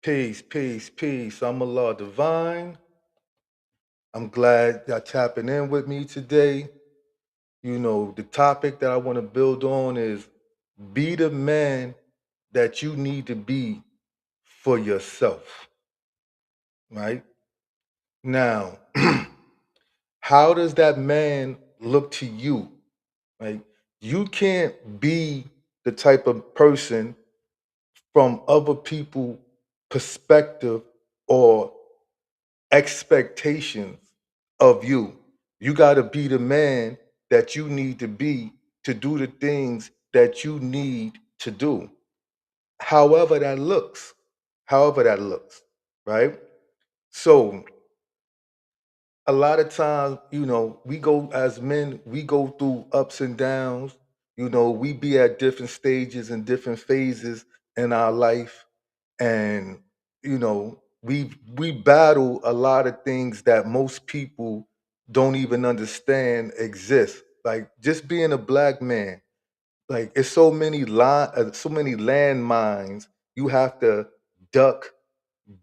Peace, peace, peace. I'm Mallah-Divine. I'm glad y'all tapping in with me today. The topic that I want to build on is be the man that you need to be for yourself, right? Now, how does that man look to you, right? You can't be the type of person from other people' perspective or expectations of you. You got to be the man that you need to be to do the things that you need to do. However that looks. However that looks, right? So a lot of times, we go as men, we go through ups and downs. We be at different stages and different phases in our life, and we battle a lot of things that most people don't even understand exist. Like just being a black man, like it's so many landmines you have to duck,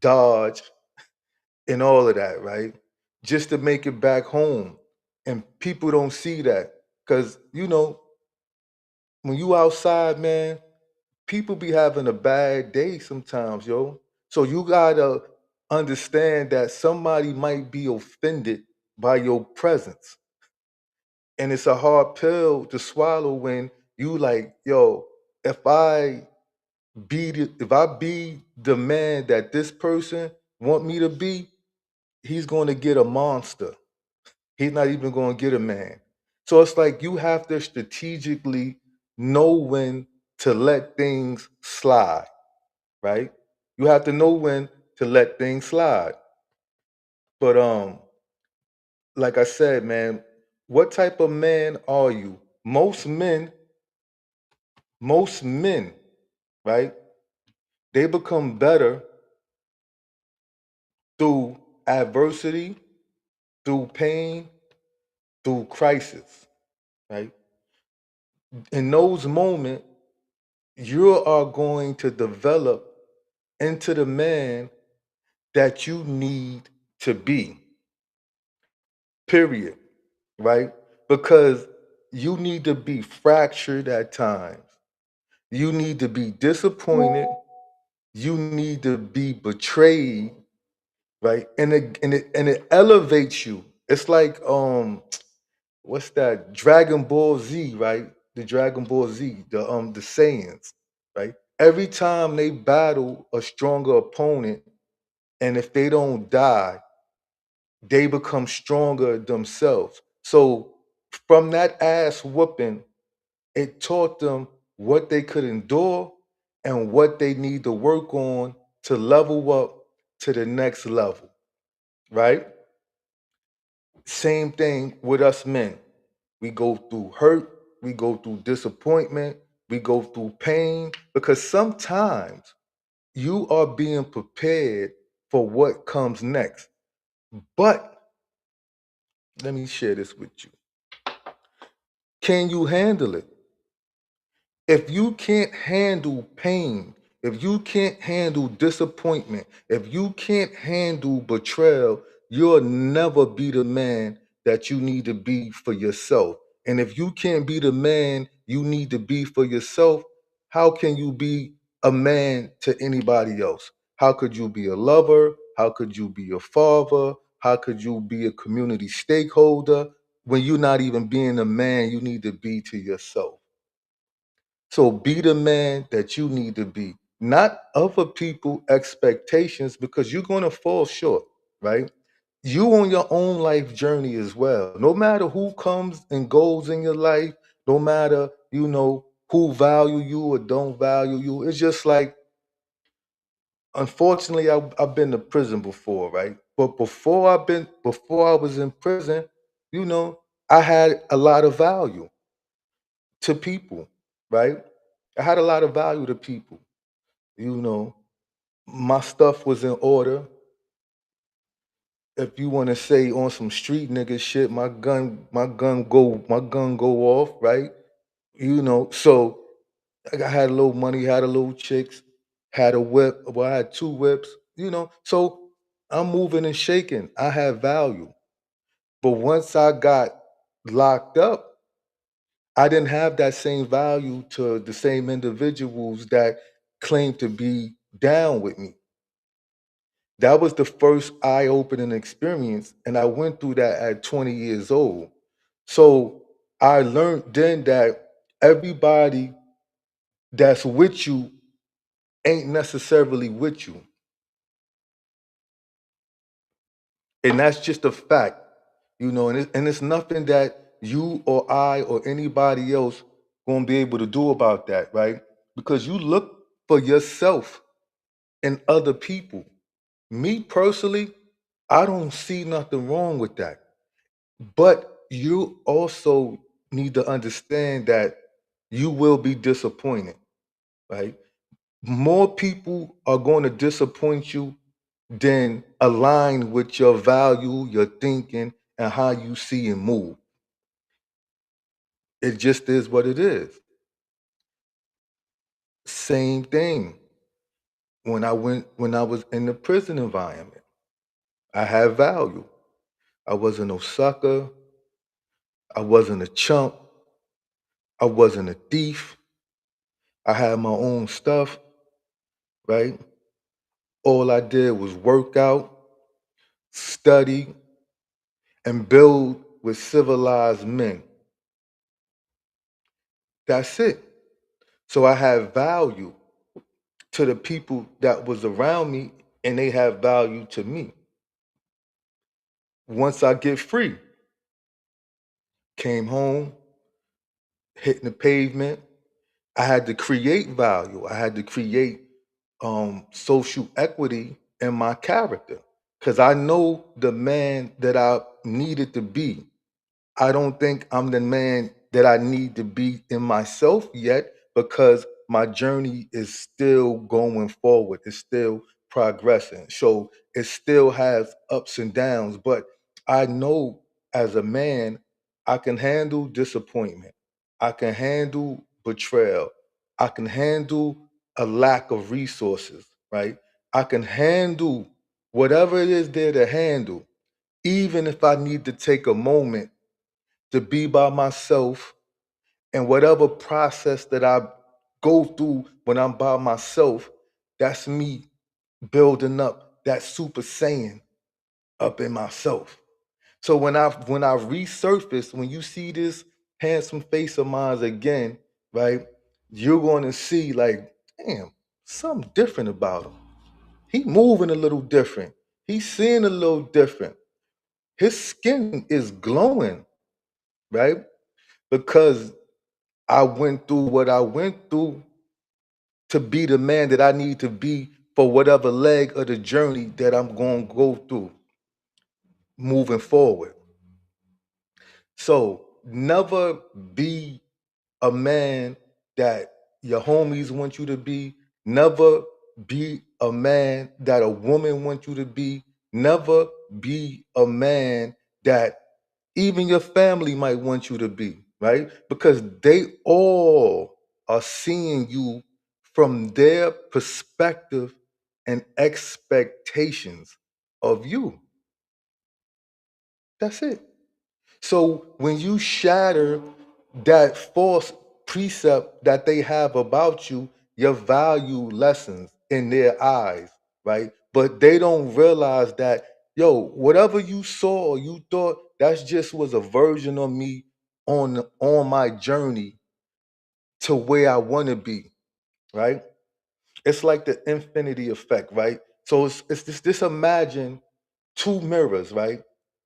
dodge, and all of that, right? Just to make it back home. And people don't see that. Cause when you outside, man, people be having a bad day sometimes, yo. So you gotta understand that somebody might be offended by your presence. And it's a hard pill to swallow when you like, yo, if I if I be the man that this person want me to be, he's gonna get a monster. He's not even gonna get a man. So it's like you have to strategically know when to let things slide, right? You have to know when to let things slide. But like I said, man, what type of man are you? Most men, right? They become better through adversity, through pain, through crisis, right? In those moments, you are going to develop into the man that you need to be, period, right? Because you need to be fractured at times. You need to be disappointed. You need to be betrayed, right? And it elevates you. It's like what's that? Dragon Ball Z, right? The Dragon Ball Z, the Saiyans, right? Every time they battle a stronger opponent, and if they don't die, they become stronger themselves. So from that ass whooping, it taught them what they could endure and what they need to work on to level up to the next level, right? Same thing with us men. We go through hurt, we go through disappointment, we go through pain because sometimes you are being prepared for what comes next. But let me share this with you. Can you handle it? If you can't handle pain, if you can't handle disappointment, if you can't handle betrayal, you'll never be the man that you need to be for yourself. And if you can't be the man you need to be for yourself, how can you be a man to anybody else? How could you be a lover? How could you be a father? How could you be a community stakeholder when you're not even being the man you need to be to yourself? So be the man that you need to be, not other people' expectations, because you're going to fall short, right? You on your own life journey as well. No matter who comes and goes in your life, no matter, who value you or don't value you. It's just like, unfortunately, I've been to prison before, right? But before I was in prison, you know, I had a lot of value to people, right? I had a lot of value to people. You know, my stuff was in order. If you want to say on some street nigga shit, my gun go off, right? So I had a little money, had a little chicks, had a whip. Well, I had two whips, you know. So I'm moving and shaking. I had value. But once I got locked up, I didn't have that same value to the same individuals that claimed to be down with me. That was the first eye-opening experience, and I went through that at 20 years old. So I learned then that everybody that's with you ain't necessarily with you. And that's just a fact, and it's nothing that you or I or anybody else gonna be able to do about that, right? Because you look for yourself in other people. Me personally, I don't see nothing wrong with that. But you also need to understand that you will be disappointed, right? More people are going to disappoint you than align with your value, your thinking, and how you see and move. It just is what it is. Same thing when I was in the prison environment. I had value. I wasn't no sucker. I wasn't a chump. I wasn't a thief. I had my own stuff, right? All I did was work out, study, and build with civilized men. That's it. So I have value to the people that was around me, and they have value to me. Once I get free, came home, hitting the pavement, I had to create value. I had to create social equity in my character because I know the man that I needed to be. I don't think I'm the man that I need to be in myself yet because my journey is still going forward. It's still progressing. So it still has ups and downs, but I know as a man, I can handle disappointment. I can handle betrayal. I can handle a lack of resources, right? I can handle whatever it is there to handle, even if I need to take a moment to be by myself and whatever process that I go through when I'm by myself, that's me building up that super saiyan up in myself. So when I resurface, when you see this handsome face of mine again, right, you're going to see like, damn, something different about him. He moving a little different. He's seeing a little different. His skin is glowing, right? Because I went through what I went through to be the man that I need to be for whatever leg of the journey that I'm going to go through moving forward. So never be a man that your homies want you to be. Never be a man that a woman wants you to be. Never be a man that even your family might want you to be, right? Because they all are seeing you from their perspective and expectations of you. That's it. So when you shatter that false precept that they have about you, your value lessens in their eyes, right? But they don't realize that, yo, whatever you saw or you thought, that just was a version of me on my journey to where I want to be, right? It's like the infinity effect, right? So it's this imagine two mirrors, right,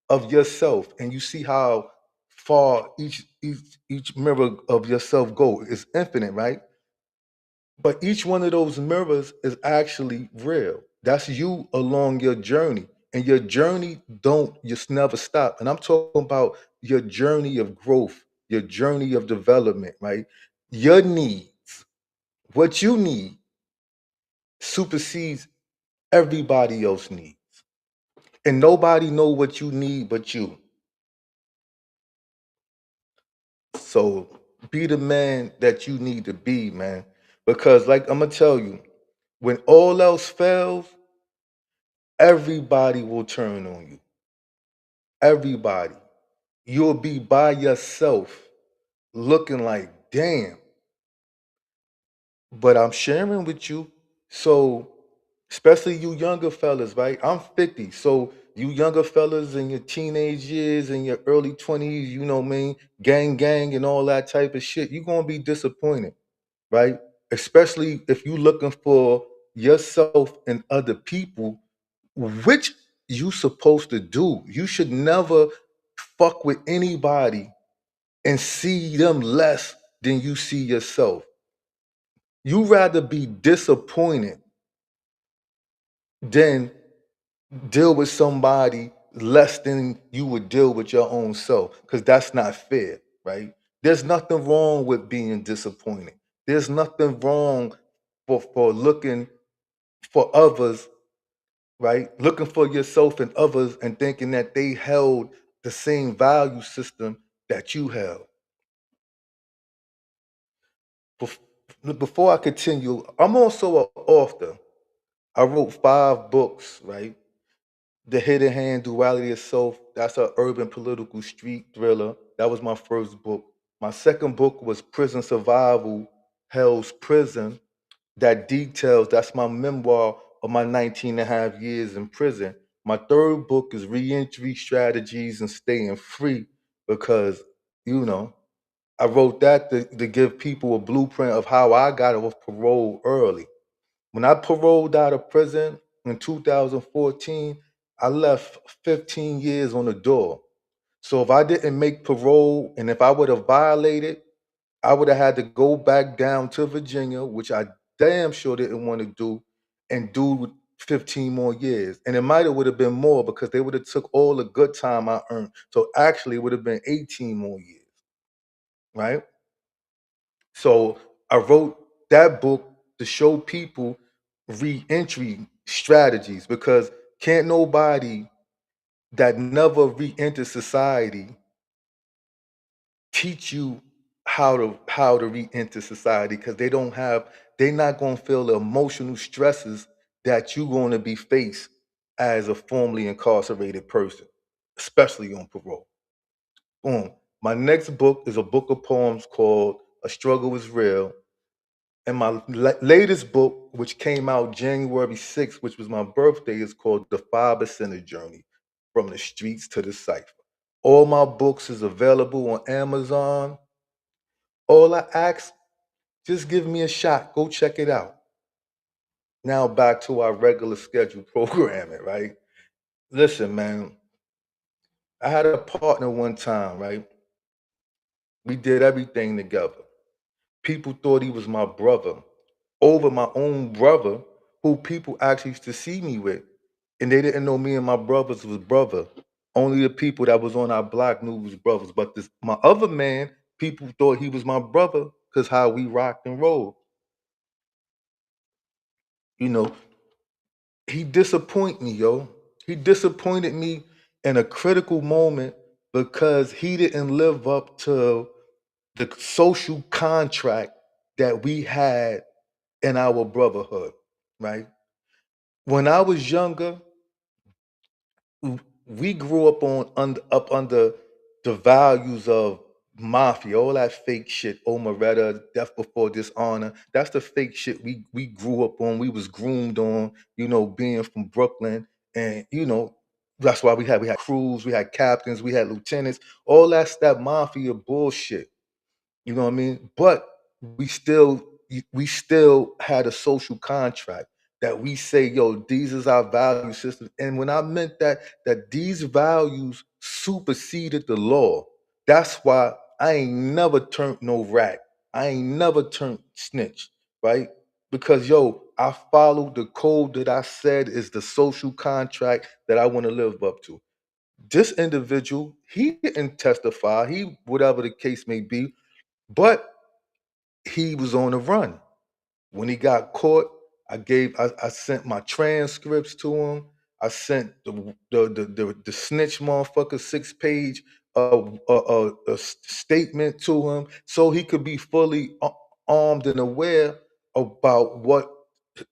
of yourself, and you see how far each mirror of yourself go. It's infinite, right? But each one of those mirrors is actually real. That's you along your journey. And your journey don't just never stop. And I'm talking about your journey of growth, your journey of development, right? Your needs, what you need supersedes everybody else needs. And nobody know what you need but you. So be the man that you need to be, man. Because like I'm gonna tell you, When all else fails, everybody will turn on you. Everybody. You'll be by yourself looking like, damn. But I'm sharing with you. So, especially you younger fellas, right? I'm 50. So, you younger fellas in your teenage years, in your early 20s, you know what I mean? Gang, and all that type of shit, you're going to be disappointed, right? Especially if you're looking for yourself and other people, which you supposed to do. You should never fuck with anybody and see them less than you see yourself. You rather be disappointed than deal with somebody less than you would deal with your own self, because that's not fair, right? There's nothing wrong with being disappointed. There's nothing wrong for looking for others, right? Looking for yourself and others and thinking that they held the same value system that you held. Before I continue, I'm also an author. I wrote 5 books, right? The Hidden Hand, Duality of Self, that's an urban political street thriller. That was my first book. My second book was Prison Survival, Hell's Prison. That details, that's my memoir of my 19 and a half years in prison. My third book is Reentry Strategies and Staying Free, because, you know, I wrote that to give people a blueprint of how I got off parole early. When I paroled out of prison in 2014, I left 15 years on the door. So if I didn't make parole and if I would have violated, I would have had to go back down to Virginia, which I damn sure didn't want to do, and do 15 more years. And it might have would have been more because they would have took all the good time I earned. So actually it would have been 18 more years, right? So I wrote that book to show people re-entry strategies, because can't nobody that never re-entered society teach you how to re-enter society, because they're not going to feel the emotional stresses that you're going to be faced as a formerly incarcerated person, especially on parole. Boom. My next book is a book of poems called A Struggle Is Real. And my latest book, which came out January 6th, which was my birthday, is called The 5% Journey, From the Streets to the Cipher. All my books is available on Amazon. All I ask, just give me a shot. Go check it out. Now back to our regular scheduled programming, right? Listen, man, I had a partner one time, right? We did everything together. People thought he was my brother over my own brother, who people actually used to see me with. And they didn't know me and my brothers was brother. Only the people that was on our block knew was brothers. But this my other man, people thought he was my brother because how we rocked and rolled. You know, he disappointed me, yo. He disappointed me in a critical moment because he didn't live up to the social contract that we had in our brotherhood, right? When I was younger, we grew up under the values of mafia, all that fake shit, Omeretta, death before dishonor. That's the fake shit we grew up on. We was groomed on, being from Brooklyn, and that's why we had crews, we had captains, we had lieutenants, all that's that mafia bullshit. You know what I mean? But we still we still had a social contract that we say, yo, these is our value system. And when I meant that these values superseded the law, that's why I ain't never turned no rat. I ain't never turned snitch, right? Because yo, I followed the code that I said is the social contract that I want to live up to. This individual, he didn't testify, he whatever the case may be, but he was on the run. When he got caught, I sent my transcripts to him. I sent the snitch motherfucker 6 page statement to him so he could be fully armed and aware about what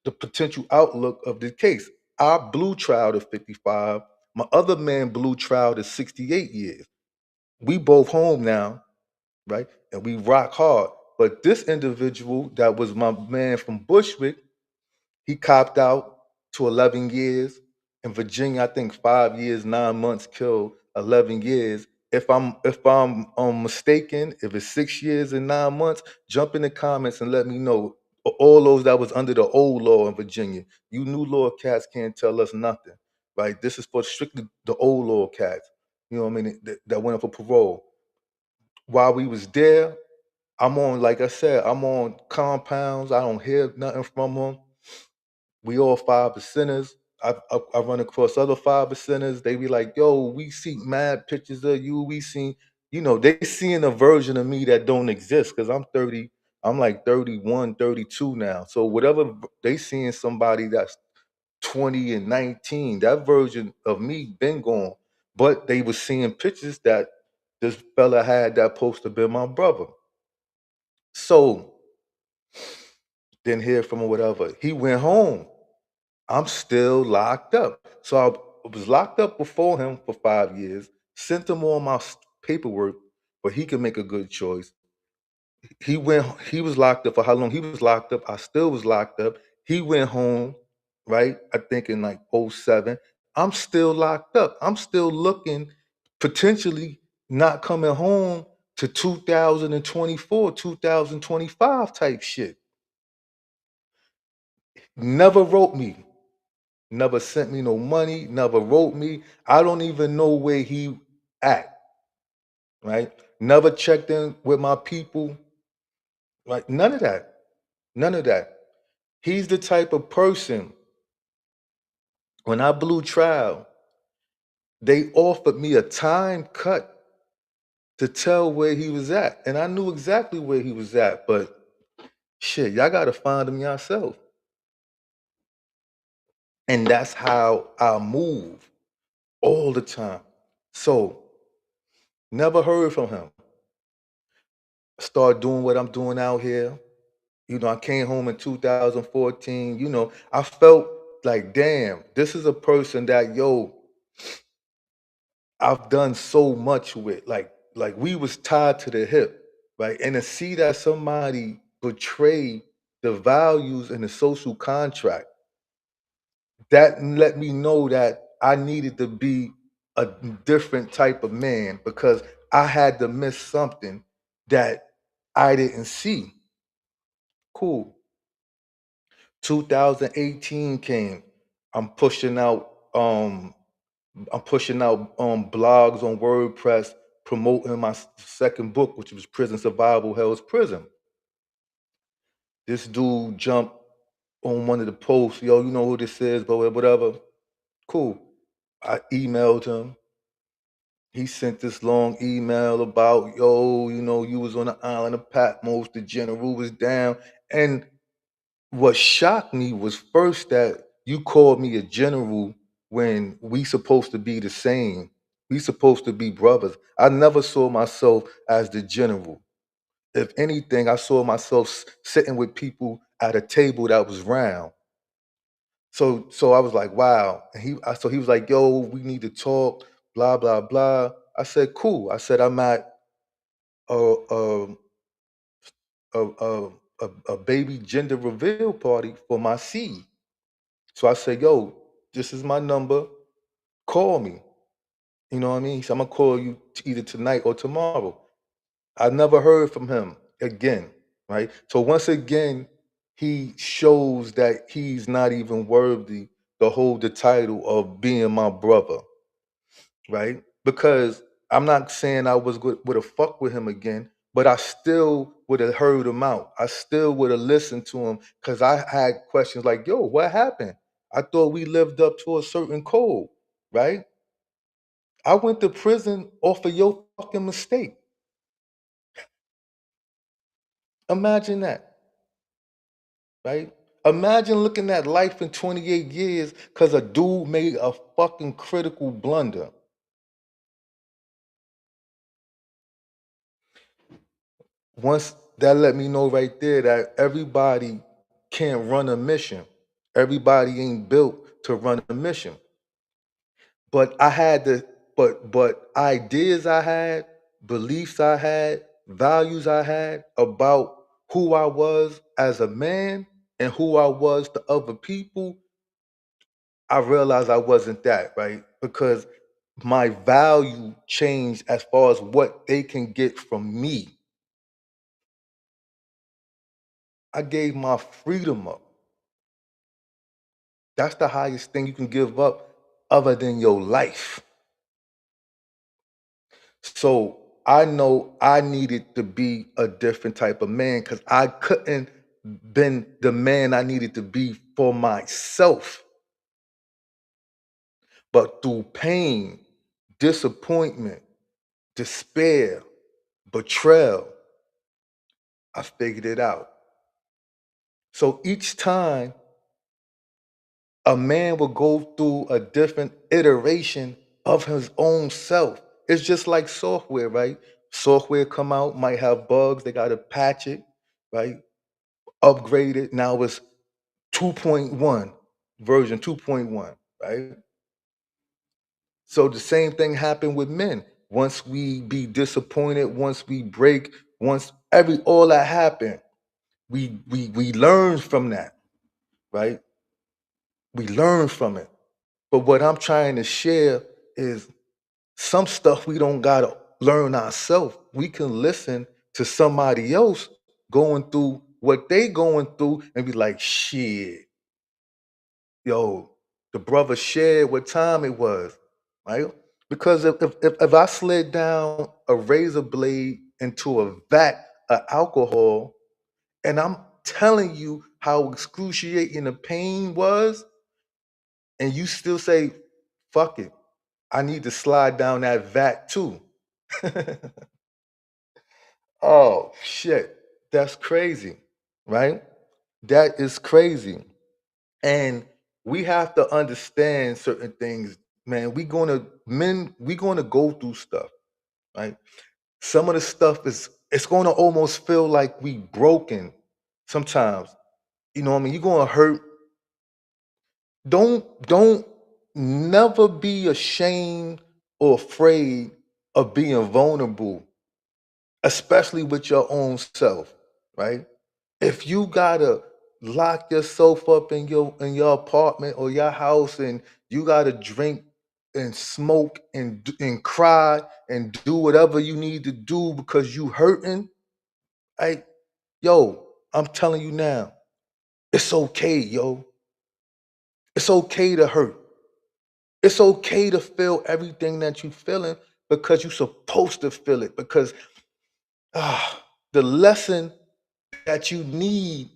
the potential outlook of the case. I blew trial to 55. My other man blew trial to 68 years. We both home now, right? And we rock hard. But this individual that was my man from Bushwick, he copped out to 11 years. In Virginia, I think 5 years, 9 months, killed 11 years. If I'm mistaken, if it's 6 years and 9 months, jump in the comments and let me know. All those that was under the old law in Virginia. You new law cats can't tell us nothing, right? This is for strictly the old law cats. You know what I mean? That went up for parole. While we was there, I'm on, like I said, I'm on compounds. I don't hear nothing from them. We all 5%ers. I run across other 5%ers. They be like, yo, we see mad pictures of you. We seen, they seeing a version of me that don't exist because I'm 30, I'm like 31, 32 now. So whatever they seeing somebody that's 20 and 19, that version of me been gone. But they was seeing pictures that this fella had that supposed to be my brother. So didn't hear from him, whatever. He went home. I'm still locked up. So I was locked up before him for 5 years, sent him all my paperwork, but he could make a good choice. He was locked up for how long he was locked up. I still was locked up. He went home, right? I think in like '07. I'm still locked up. I'm still looking, potentially not coming home to 2024, 2025 type shit. Never wrote me. Never sent me no money, never wrote me. I don't even know where he at, right? Never checked in with my people, right? None of that. None of that. He's the type of person, when I blew trial, they offered me a time cut to tell where he was at. And I knew exactly where he was at, but shit, y'all gotta find him yourself. And that's how I move all the time. So, never heard from him. Start doing what I'm doing out here. I came home in 2014. I felt like, damn, this is a person that, I've done so much with. Like we was tied to the hip, right? And to see that somebody betray the values and the social contract, that let me know that I needed to be a different type of man because I had to miss something that I didn't see. Cool. 2018 came. I'm pushing out I'm pushing out blogs on WordPress promoting my second book, which was Prison Survival Hell's Prison. This dude jumped on one of the posts, yo, you know who this is, but whatever. Cool. I emailed him. He sent this long email about, yo, you was on the island of Patmos, the general was down. And what shocked me was first that you called me a general when we supposed to be the same. We supposed to be brothers. I never saw myself as the general. If anything, I saw myself sitting with people at a table that was round. So I was like, wow. And so he was like, yo, we need to talk, blah, blah, blah. I said, cool. I said, I'm at a a a, a, a baby gender reveal party for my seed. So I said, yo, this is my number. Call me. You know what I mean? So I'm gonna call you either tonight or tomorrow. I never heard from him again. Right. So once again, he shows that he's not even worthy to hold the title of being my brother. Right? Because I'm not saying I would have fucked with him again, but I still would have heard him out. I still would have listened to him because I had questions like, yo, what happened? I thought we lived up to a certain code, right? I went to prison off of your fucking mistake. Imagine that, right? Imagine looking at life in 28 years because a dude made a fucking critical blunder. Once that let me know right there that everybody can't run a mission. Everybody ain't built to run a mission. But I had to, but ideas I had, beliefs I had, values I had about who I was as a man and who I was to other people, I realized I wasn't that, right? Because my value changed as far as what they can get from me. I gave my freedom up. That's the highest thing you can give up other than your life. So I know I needed to be a different type of man because I couldn't been the man I needed to be for myself. But through pain, disappointment, despair, betrayal, I figured it out. So each time a man will go through a different iteration of his own self. It's just like software, right? Software come out, might have bugs, they gotta patch it, right? Upgrade it. Now it's 2.1, version 2.1, right? So the same thing happened with men. Once we be disappointed, once we break, once every all that happened, we learn from that, right? We learn from it. But what I'm trying to share is some stuff we don't gotta learn ourselves. We can listen to somebody else going through what they going through and be like, shit, yo, the brother shared what time it was, right? Because if I slid down a razor blade into a vat of alcohol and I'm telling you how excruciating the pain was, and you still say, fuck it, I need to slide down that vat too. Oh shit, that's crazy, right? That is crazy. And we have to understand certain things, man. We gonna go through stuff, right? Some of the stuff it's gonna almost feel like we broken sometimes. You know what I mean? You're gonna hurt. Don't never be ashamed or afraid of being vulnerable, especially with your own self, right? If you gotta lock yourself up in your apartment or your house and you gotta drink and smoke and cry and do whatever you need to do because you hurting, right? Yo, I'm telling you now, it's okay, yo. It's okay to hurt. It's okay to feel everything that you're feeling because you're supposed to feel it. Because the lesson that you need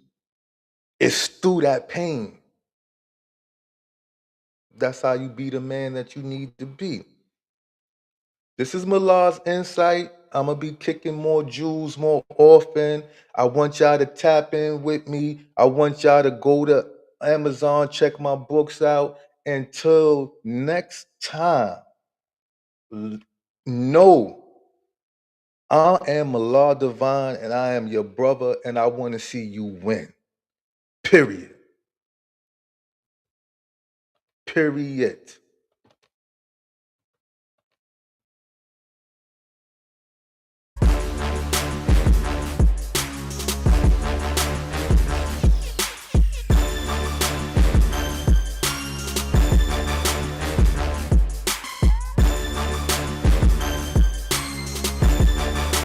is through that pain. That's how you be the man that you need to be. This is Malah's insight. I'm gonna be kicking more jewels more often. I want y'all to tap in with me. I want y'all to go to Amazon, check my books out. Until next time, know I am Mallah-Divine and I am your brother and I want to see you win. Period. Period.